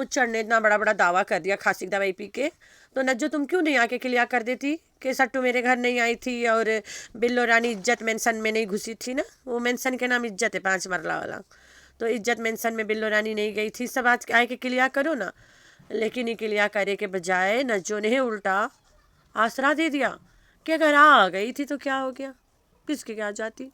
मुच्चड़ ने इतना बड़ा बड़ा दावा कर दिया खांसी की दवाई पी के, तो नज्जो तुम क्यों नहीं आके क्लियर कर देती कि सट्टू मेरे घर नहीं आई थी और बिल्लो रानी इज्जत मेंशन में नहीं घुसी थी ना। वो मेंशन के नाम इज्जत है 5 मरला वाला, तो इज्जत मेंशन में बिल्लो रानी नहीं गई थी। सब आज आके क्लियर करो ना। लेकिन ये क्लियर करे के बजाय नज्जो ने उल्टा आसरा दे दिया कि अगर आ गई थी तो क्या हो गया, किसके क्या जाती।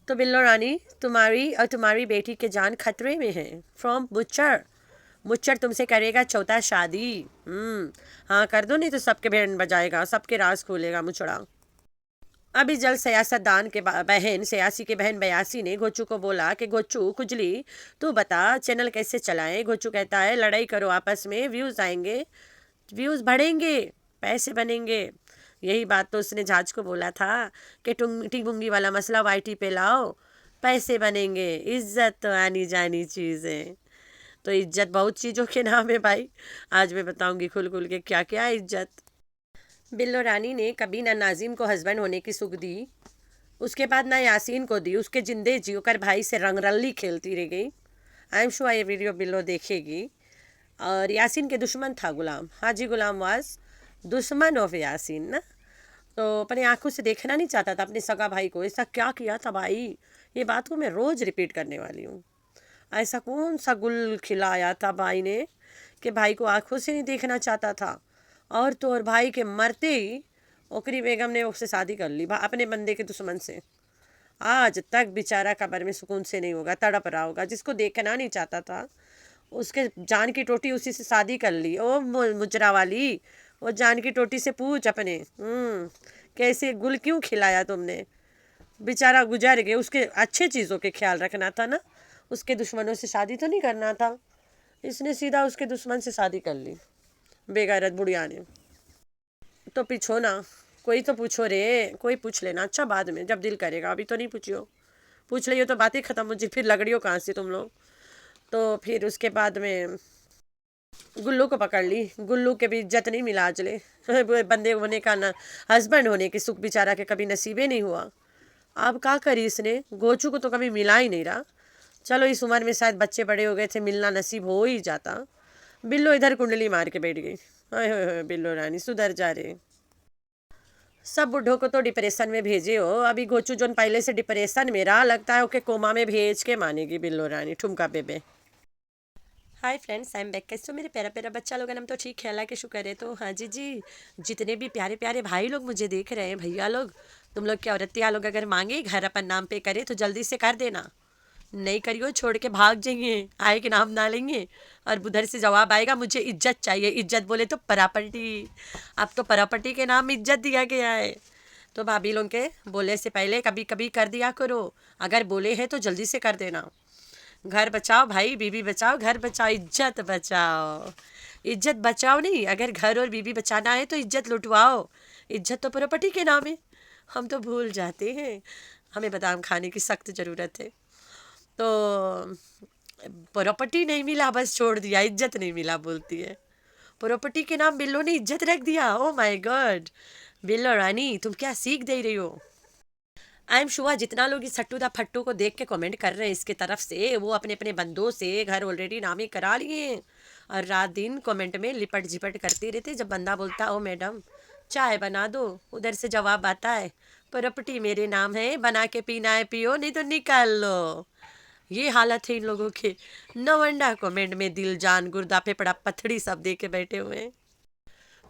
तो बिल्लो रानी तुम्हारी और तुम्हारी बेटी के जान खतरे में है फ्रॉम मुच्चड़। मुच्चड़ तुमसे करेगा चौथा शादी। हाँ कर दो, नहीं तो सबके बैंड बजाएगा, सबके राज खोलेगा मुचड़ा। अभी जल सियासतदान के बहन सियासी के बहन बयासी ने गोचू को बोला कि गोचू खुजली तू बता चैनल कैसे चलाएं। गोचू कहता है लड़ाई करो आपस में, व्यूज़ आएंगे, व्यूज़ बढ़ेंगे, पैसे बनेंगे। यही बात तो उसने जहाज को बोला था कि टूंगी बुंगी वाला मसला वाईटी पे लाओ, पैसे बनेंगे, इज्जत तो आनी जानी चीज़ है। तो इज्जत बहुत चीज़ों के नाम है भाई, आज मैं बताऊंगी खुल खुल के क्या क्या है इज्जत। बिल्लो रानी ने कभी ना नाजिम को हस्बैंड होने की सुख दी, उसके बाद ना यासीन को दी, उसके जिंदे जियो कर भाई से रंगरल्ली खेलती रह गई। आई एम श्योर ये वीडियो बिल्लो देखेगी। और यासीन के दुश्मन था गुलाम, हाजी गुलाम वाज दुश्मन ऑफ यासीन ना। तो अपने आंखों से देखना नहीं चाहता था अपने सगा भाई को। ऐसा क्या किया था भाई, ये बात को मैं रोज़ रिपीट करने वाली हूँ। ऐसा कौन सा गुल खिलाया था भाई ने कि भाई को आंखों से नहीं देखना चाहता था। और तो और भाई के मरते ही ओकरी बेगम ने उससे शादी कर ली अपने बंदे के दुश्मन से। आज तक बेचारा कब्र में सुकून से नहीं होगा, तड़प रहा होगा। जिसको देखना नहीं चाहता था उसके जान की टोटी उसी से शादी कर ली। ओ मुजरा वाली, वो जान की टोटी से पूछ अपने कैसे गुल क्यों खिलाया तुमने। बेचारा गुजर गए, उसके अच्छे चीज़ों के ख्याल रखना था ना, उसके दुश्मनों से शादी तो नहीं करना था। इसने सीधा उसके दुश्मन से शादी कर ली बेगैरत बुढ़िया ने। तो पूछो ना, कोई तो पूछो रे, कोई पूछ लेना अच्छा बाद में जब दिल करेगा, अभी तो नहीं पूछियो। पूछ लियो तो बातें ख़त्म हो जी, फिर लगड़ियो कहाँ से तुम लोग। तो फिर उसके बाद में गुल्लू को पकड़ ली। गुल्लू के भी इज्जत नहीं मिला आजले बंदे होने का ना, हस्बैंड होने की सुख बेचारा के कभी नसीबे नहीं हुआ। अब क्या करी इसने, गोचू को तो कभी मिला ही नहीं रहा। चलो इस उम्र में शायद बच्चे बड़े हो गए थे, मिलना नसीब हो ही जाता। बिल्लो इधर कुंडली मार के बैठ गई। हाय बिल्लो रानी सुधर जा रे। सब बुढ़ों को तो डिप्रेशन में भेजे हो, अभी गोचू जोन पहले से डिप्रेशन में रहा, लगता है ओके कोमा में भेज के मानेगी बिल्लो रानी ठुमका बेबे। Hi friends, I am back. कैसे हो मेरे प्यारा प्यारा बच्चा लोग? हम तो ठीक है, अल्लाह के शुक्र है। तो हाँ जी, जितने भी प्यारे प्यारे भाई लोग मुझे देख रहे हैं, भैया लोग, तुम लोग क्या औरतिया लोग अगर मांगे घर अपन नाम पे करे तो जल्दी से कर देना। नहीं करियो छोड़ के भाग जाएंगे, आए के नाम ना लेंगे और उधर से जवाब आएगा मुझे इज्जत चाहिए। इज्जत बोले तो प्रॉपर्टी, अब तो प्रॉपर्टी के नाम इज्जत दिया गया है। तो भाभी लोग के बोले से पहले कभी कभी कर दिया करो, अगर बोले हैं तो जल्दी से कर देना। घर बचाओ भाई, बीबी बचाओ, घर बचाओ, इज्जत बचाओ। इज्जत बचाओ नहीं, अगर घर और बीबी बचाना है तो इज्जत लुटवाओ। इज्जत तो प्रॉपर्टी के नाम है, हम तो भूल जाते हैं। हमें बादाम खाने की सख्त ज़रूरत है। तो प्रॉपर्टी नहीं मिला बस छोड़ दिया, इज्जत नहीं मिला बोलती है। प्रॉपर्टी के नाम बिल्लो ने इज्जत रख दिया। ओ माय गॉड, बिल्लो रानी तुम क्या सीख दे रही हो। आई एम श्योर जितना लोग इस सट्टू दा फट्टू को देख के कमेंट कर रहे हैं इसके तरफ से, वो अपने अपने बंदों से घर ऑलरेडी नामी करा लिए हैं और रात दिन कमेंट में लिपट झिपट करते रहते। जब बंदा बोलता ओ मैडम चाय बना दो, उधर से जवाब आता है प्रॉपर्टी मेरे नाम है, बना के पीना है पियो, नहीं तो निकाल लो। ये हालत है इन लोगों के। नवंडा कमेंट में दिल जान गुर्दा फेफड़ा पथड़ी सब दे के बैठे हुए हैं।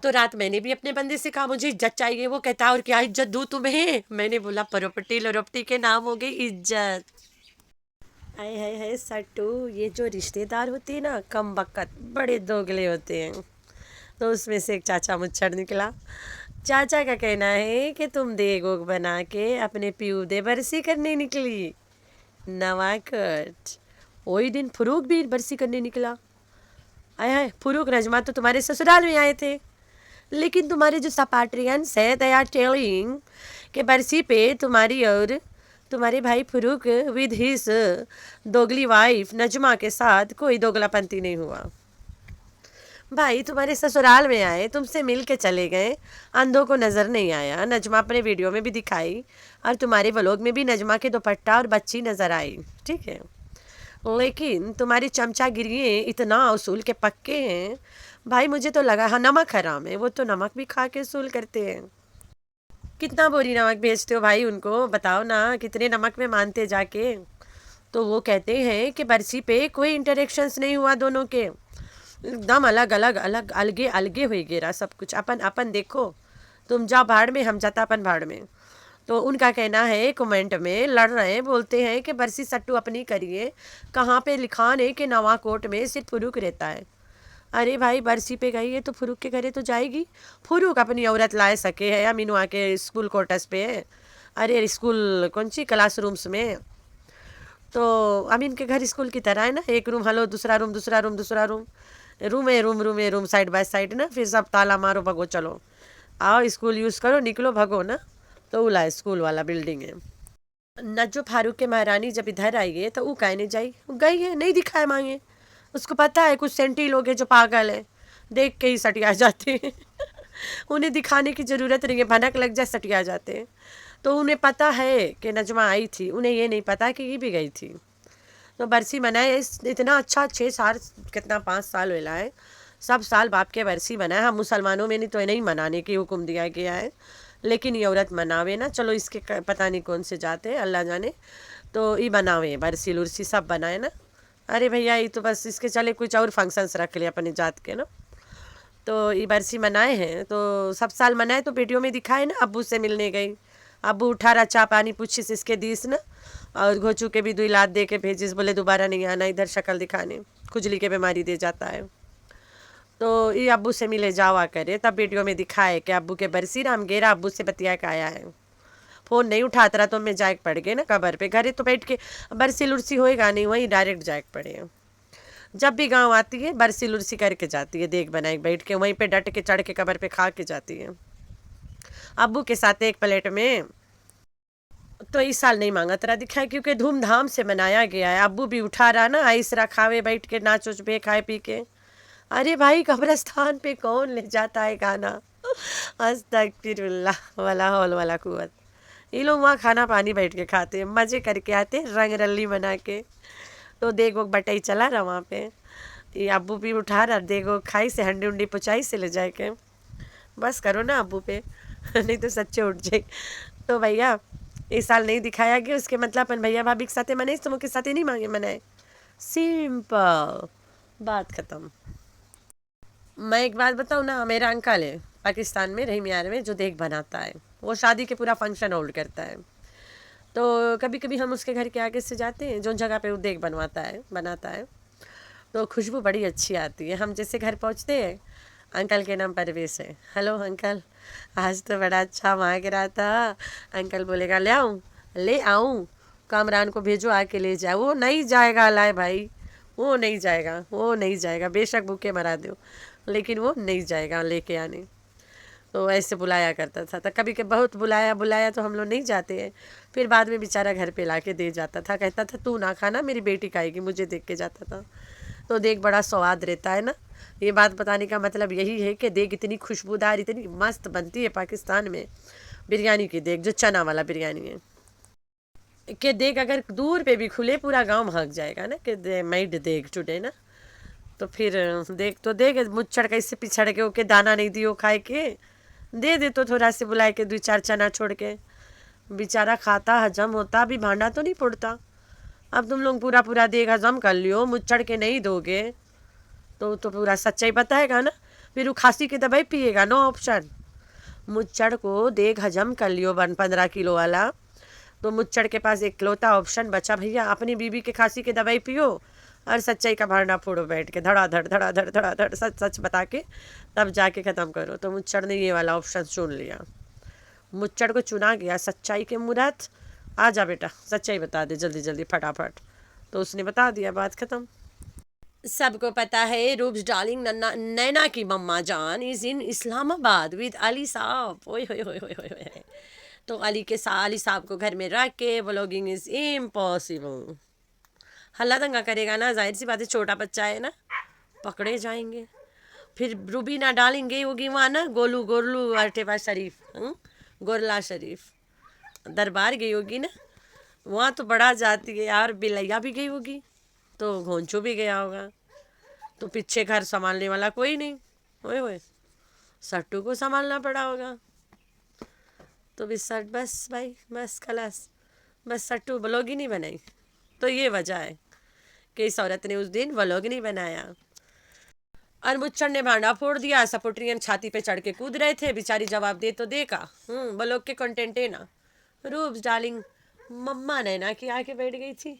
तो रात मैंने भी अपने बंदे से कहा मुझे इज्जत चाहिए, वो कहता और क्या इज्जत दूँ तुम्हें। मैंने बोला प्रॉपर्टी लॉपर्टी के नाम हो गई इज्जत। आए है सट्टू, ये जो रिश्तेदार होते हैं ना कम बकत बड़े दोगले होते हैं। तो उसमें से एक चाचा मुच्छड़ निकला। चाचा का कहना है कि तुम देगोग बना के अपने प्यू दे बरसी करने निकली। नवाकट वही दिन फरूक भी बरसी करने निकला। आया है फरूक रजमा तो तुम्हारे ससुराल में आए थे, लेकिन तुम्हारे जो सपाट्रियंस है दे आर टेलिंग कि बरसी पे तुम्हारी और तुम्हारे भाई फरूक विद हिज दोगली वाइफ नजमा के साथ कोई दोगलापंती नहीं हुआ। भाई तुम्हारे ससुराल में आए, तुमसे मिल के चले गए, अंधों को नज़र नहीं आया। नजमा अपने वीडियो में भी दिखाई और तुम्हारे व्लॉग में भी नजमा के दुपट्टा और बच्ची नज़र आई, ठीक है। लेकिन तुम्हारी चमचागिरियाँ इतना उसूल के पक्के हैं भाई, मुझे तो लगा हाँ नमक हराम है, वो तो नमक भी खा के उसूल करते हैं। कितना बोरी नमक भेजते हो भाई उनको, बताओ ना कितने नमक में मानते जाके। तो वो कहते हैं कि बरसी पे कोई इंटरेक्शंस नहीं हुआ दोनों के, एकदम अलग अलग अलग अलगे अलगे हुई गिरा सब कुछ, अपन अपन देखो, तुम जाओ भाड़ में, हम जाता अपन भाड़ में। तो उनका कहना है, कमेंट में लड़ रहे हैं, बोलते हैं कि बरसी सट्टू अपनी करिए, कहाँ पे लिखा है कि नवाकोट में सिर्फ फुरुक रहता है। अरे भाई बरसी पे गई है तो फुरुक के घरे तो जाएगी, फुरुक अपनी औरत लाए सके है अमीनुआ के स्कूल क्वार्टर्स पे, अरे स्कूल कौन सी क्लास रूम्स में। तो अमीन के घर स्कूल की तरह है ना, एक रूम हलो, दूसरा रूम दूसरा रूम दूसरा रूम, रूम है रूम साइड बाय साइड ना, फिर सब ताला मारो भगो चलो, आओ स्कूल यूज़ करो निकलो भगो ना। तो उला स्कूल वाला बिल्डिंग है। नज्जो फारूक के महारानी जब इधर आई है तो वो कहने जाई, गई है नहीं दिखाए मांगे, उसको पता है कुछ सेंटी लोग हैं जो पागल है, देख के ही सटिया जाते हैं उन्हें दिखाने की ज़रूरत नहीं है, भनक लग जाए सटिया जाते हैं। तो उन्हें पता है कि नजमा आई थी, उन्हें ये नहीं पता कि ये भी गई थी। तो बरसी मनाए इतना अच्छा, 6 साल कितना 5 साल वेला है, सब साल बाप के बरसी मनाए। हम मुसलमानों में नहीं तो नहीं मनाने की हुक्म दिया गया है, लेकिन ये औरत मनावे ना, चलो इसके पता नहीं कौन से जाते हैं अल्लाह जाने, तो ये बनावे बरसी लुरसी सब बनाए ना। अरे भैया ये तो बस इसके चले कुछ और फंक्शंस रख लिया अपनी जात के ना। तो ये बरसी मनाए हैं तो सब साल मनाए, तो बेटियों में दिखाए ना, अब्बू से मिलने गई, अब्बू उठा रहा चा पानी पूछिस इसके दीस ना, और घोचू के भी 2 लात दे के भेजिस, बोले दोबारा नहीं आना इधर शक्ल दिखाने, खुजली के बीमारी दे जाता है। तो ये अब्बू से मिले जावा करे, तब बेटियों में दिखाए कि अब्बू के बरसी राम गेरा अब्बू से बतिया के आया है। फ़ोन नहीं उठाता रहा तो मैं जाग पड़ गए ना कबर पे, घरे तो बैठ के बरसी लुरसी होएगा नहीं, वहीं डायरेक्ट जाग पड़े। जब भी गांव आती है बरसी लुरसी करके जाती है, देख बनाए बैठ के वहीं पे डट के चढ़ के कबर पे खा के जाती है अब्बू के साथ एक प्लेट में। तो इस साल नहीं मांगा तेरा दिखाए, क्योंकि धूमधाम से मनाया गया है, अब्बू भी उठा रहा ना, आइसरा खावे बैठ के नाचो पे खाए पी के। अरे भाई कब्रस्तान पे कौन ले जाता है खाना अस्तगफिरुल्लाह वला हौल वला कुव्वत। ये लोग वहाँ खाना पानी बैठ के खाते हैं, मज़े करके आते हैं रंग रल्ली बना के। तो देखो बटाई चला रहा वहाँ पे, ये अब्बू भी उठा रहा, देखो खाई से हंडी उंडी पुचाई से ले जाए के, बस करो ना अब्बू पे नहीं तो सच्चे उठ जाए। तो भैया इस साल नहीं दिखाया गया, उसके मतलब अपन भैया भाभी के साथ मनाए, तुम के साथ नहीं मांगे मनाए, सिंपल बात ख़त्म। मैं एक बात बताऊँ ना, मेरा अंकल है पाकिस्तान में रही मियार में जो देख बनाता है, वो शादी के पूरा फंक्शन होल्ड करता है। तो कभी कभी हम उसके घर के आगे से जाते हैं, जो जगह पे वो देख बनाता है, तो खुशबू बड़ी अच्छी आती है। हम जैसे घर पहुंचते हैं, अंकल के नाम परवेश है, हेलो अंकल आज तो बड़ा अच्छा मांग रहा था, अंकल बोलेगा ले आऊँ, कामरान को भेजो आके ले जाए, वो नहीं जाएगा लाए भाई, वो नहीं जाएगा बेशक भूखे मरा दो, लेकिन वो नहीं जाएगा लेके आने। तो ऐसे बुलाया करता था, तो कभी के बहुत बुलाया तो हम लोग नहीं जाते हैं, फिर बाद में बेचारा घर पे लाके दे जाता था, कहता था तू ना खाना मेरी बेटी खाएगी, मुझे देख के जाता था। तो देख बड़ा स्वाद रहता है ना, ये बात बताने का मतलब यही है कि देख इतनी खुशबूदार इतनी मस्त बनती है पाकिस्तान में बिरयानी की, देख जो चना वाला बिरयानी है कि देख अगर दूर पे भी खुले पूरा गांव महक जाएगा ना कि मेड देख टुडे ना। तो फिर देख मुच्छड़ कैसे पिछड़ के ओके दाना नहीं दियो खाए के, दे तो थोड़ा से बुलाए के 2-4 चना छोड़ के, बेचारा खाता हजम होता भी भांडा तो नहीं पड़ता। अब तुम लोग पूरा देख हजम कर लियो, मुच्छड़ के नहीं दोगे तो पूरा सच्चाई बताएगा ना, फिर वो खांसी की दवाई पिएगा, नो ऑप्शन। मुच्छड़ को देख हजम कर लियो 15 किलो वाला, तो मुच्छड़ के पास एक इकलौता ऑप्शन बचा भैया, अपनी बीबी के खांसी की दवाई पियो और सच्चाई का भांडा फोड़ो बैठ के, धड़ाधड़ सच सच बता के तब जाके ख़त्म करो। तो मुच्छड़ ने ये वाला ऑप्शन चुन लिया, मुच्छड़ को चुना गया सच्चाई के मुराद, आ जा बेटा सच्चाई बता दे जल्दी जल्दी फटाफट। तो उसने बता दिया, बात ख़त्म। सबको पता है रूब्स डार्लिंग नैना की मम्मा जान is in Islamabad with Ali साहब, ओए होए होए होए होए। तो अली साहब को घर में रख के व्लॉगिंग इज़ इम्पॉसिबल। हल्ला दंगा करेगा ना, जाहिर सी बात है छोटा बच्चा है ना, पकड़े जाएंगे। फिर रूबीना डालेंगे होगी वहाँ ना, गोलू अरटेबा शरीफ, गोरला शरीफ दरबार गई होगी ना, वहाँ तो बड़ा जाती है यार, बिलैया भी गई होगी। तो घोंचू भी गया होगा, तो पीछे घर संभालने वाला कोई नहीं, ओए होए सट्टू को संभालना पड़ा होगा। तो बस भाई, बस खलास, बस सट्टू व्लॉग ही नहीं बनाई। तो ये वजह है कि इस औरत ने उस दिन व्लॉग नहीं बनाया। और मुच्चर ने भांडा फोड़ दिया, सपोर्टरियन छाती पे चढ़ के कूद रहे थे, बेचारी जवाब दे तो देगा। व्लॉग के कंटेंट है ना। रूब्स डार्लिंग, मम्मा नैना की आके बैठ गई थी,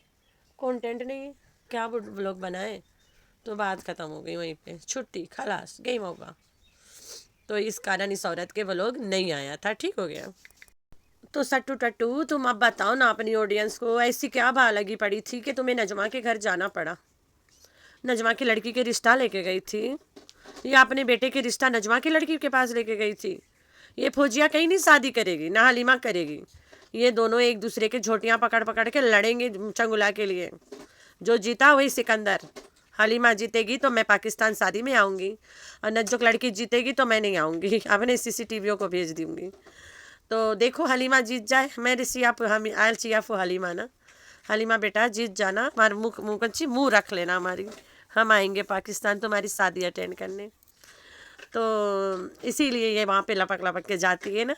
कंटेंट नहीं है, क्या व्लॉग बनाए। तो बात खत्म हो गई वहीं पे, छुट्टी खलास, गेम होगा। तो इस कारण इस औरत के व्लॉग नहीं आया था, ठीक हो गया। तो सट्टू टट्टू, तुम अब बताओ ना अपनी ऑडियंस को, ऐसी क्या बात लगी पड़ी थी कि तुम्हें नजमा के घर जाना पड़ा। नजमा की लड़की के रिश्ता लेके गई थी, या अपने बेटे के रिश्ता नजमा की लड़की के पास लेके गई थी। ये फौजिया कहीं नहीं शादी करेगी, ना हलीमा करेगी। ये दोनों एक दूसरे के झोटियाँ पकड़ पकड़ के लड़ेंगे चंगुला के लिए। जो जीता वही सिकंदर। हलीमा जीतेगी तो मैं पाकिस्तान शादी में आऊँगी, और नज्जो लड़की जीतेगी तो मैं नहीं आऊँगी, अपने CCTV को भेज दूँगी। तो देखो हलीमा जीत जाए, मैं रिसियाप हम आयल चियाफो हलीमा ना। हलीमा बेटा जीत जाना, हमारे मुँह कच्ची मुँह रख लेना हमारी, हम आएंगे पाकिस्तान तुम्हारी शादी अटेंड करने। तो इसीलिए ये वहाँ पे लपक लपक के जाती है ना।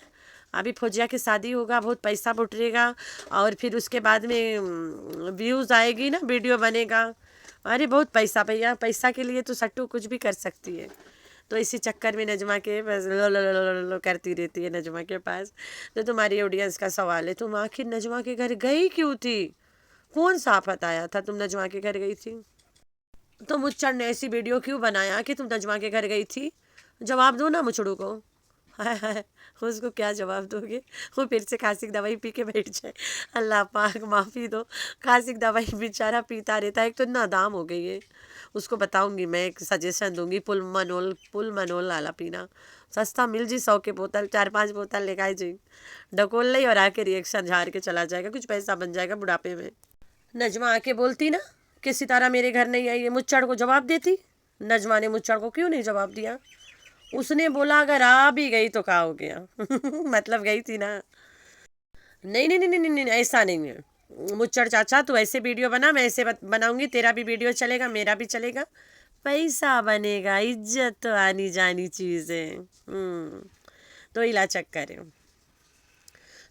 अभी फौजिया की शादी होगा, बहुत पैसा बुटरेगा, और फिर उसके बाद में व्यूज़ आएगी ना, वीडियो बनेगा। अरे बहुत पैसा भैया, पैसा के लिए तो सट्टू कुछ भी कर सकती है। तो इसी चक्कर में नजमा के बस लो लो लो लो लो करती रहती है नजमा के पास। तो तुम्हारी ऑडियंस का सवाल है, तुम आखिर नजमा के घर गई क्यों थी? कौन सा आफत आया था तुम नजमा के घर गई थी? तो मुच्चर ने ऐसी वीडियो क्यों बनाया कि तुम नजमा के घर गई थी? जवाब दो ना मुचड़ू को। हाय हाय, उसको क्या जवाब दोगे? वो फिर से खांसी की दवाई पी के बैठ जाए। अल्लाह पाक माफ़ी दो, खांसी की दवाई बेचारा पीता रहता है, एक तो नादाम हो गई है। उसको बताऊंगी मैं, एक सजेशन दूंगी, पुल मनोल वाला पीना सस्ता मिल जी, 100 के बोतल 4-5 बोतल लेगाए जी, ढकोल ली और आके रिएक्शन झाड़ के चला जाएगा, कुछ पैसा बन जाएगा बुढ़ापे में। नजमा आके बोलती ना कि सितारा मेरे घर नहीं आई है, मुच्चड़ को जवाब देती। नजमा ने मुच्चड़ को क्यों नहीं जवाब दिया? उसने बोला अगर आ भी गई तो क्या हो गया मतलब गई थी ना। नहीं नहीं नहीं नहीं नहीं, ऐसा नहीं है। मुच्चड़ चाचा तू ऐसे वीडियो बना, मैं ऐसे बनाऊंगी, तेरा भी वीडियो चलेगा, मेरा भी चलेगा, पैसा बनेगा, इज्जत तो आनी जानी चीज़ है। तो इला चक्कर है।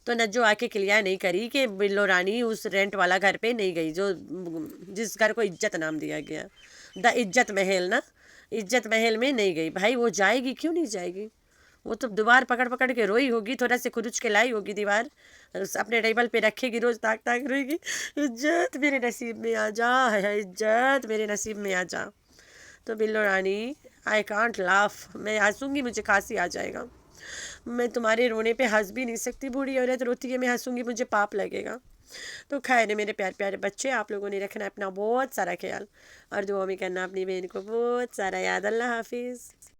तो नज्जो आके क्लियर नहीं करी कि बिल्लो रानी उस रेंट वाला घर पे नहीं गई, जो जिस घर को इज्जत नाम दिया गया, द इज्जत महल ना, इज्जत महल में नहीं गई। भाई वो जाएगी, क्यों नहीं जाएगी? वो तो दीवार पकड़ पकड़ के रोई होगी, थोड़ा से खुरुच के लाई होगी दीवार, अपने टेबल पे रखेगी, रोज ताक ताक रोएगी, इज्जत मेरे नसीब में आ जा, है इज्जत मेरे नसीब में आ जा। तो बिल्लो रानी, आई कांट लाफ, मैं हंसूंगी मुझे खांसी आ जाएगा। मैं तुम्हारे रोने पे हंस भी नहीं सकती, बूढ़ी औरत रोती है, मैं हंसूंगी मुझे पाप लगेगा। तो खैर है मेरे प्यारे प्यारे बच्चे, आप लोगों ने रखना अपना बहुत सारा ख्याल, और दुआ में करना अपनी बहन को बहुत सारा याद। अल्लाह हाफिज़।